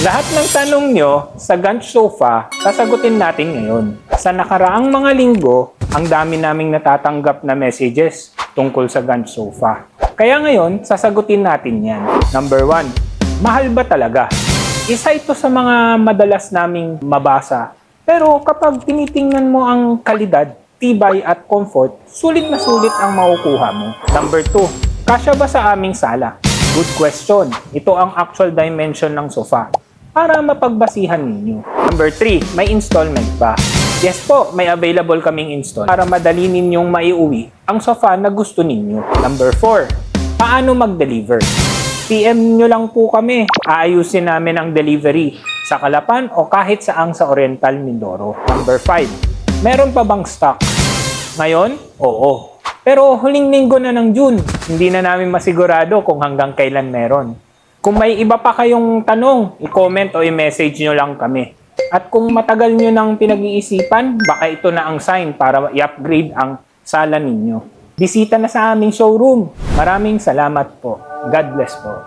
Lahat ng tanong nyo sa Gantt Sofa, sasagutin natin ngayon. Sa nakaraang mga linggo, ang dami naming natatanggap na messages tungkol sa Gantt Sofa. Kaya ngayon, sasagutin natin yan. Number 1, mahal ba talaga? Isa ito sa mga madalas naming mabasa. Pero kapag tinitingnan mo ang kalidad, tibay at comfort, sulit na sulit ang makukuha mo. Number 2, kasya ba sa aming sala? Good question. Ito ang actual dimension ng sofa para mapagbasihan ninyo. Number 3, may installment ba? Yes po, may available kaming install para madali ninyong maiuwi ang sofa na gusto ninyo. Number 4, paano mag-deliver? PM nyo lang po kami. Aayusin namin ang delivery sa Calapan o kahit saang sa Oriental Mindoro. Number 5, meron pa bang stock? Ngayon, oo. Pero huling linggo na ng June, hindi na namin masigurado kung hanggang kailan meron. Kung may iba pa kayong tanong, i-comment o i-message nyo lang kami. At kung matagal nyo nang pinag-iisipan, baka ito na ang sign para i-upgrade ang sala ninyo. Bisita na sa aming showroom. Maraming salamat po. God bless po.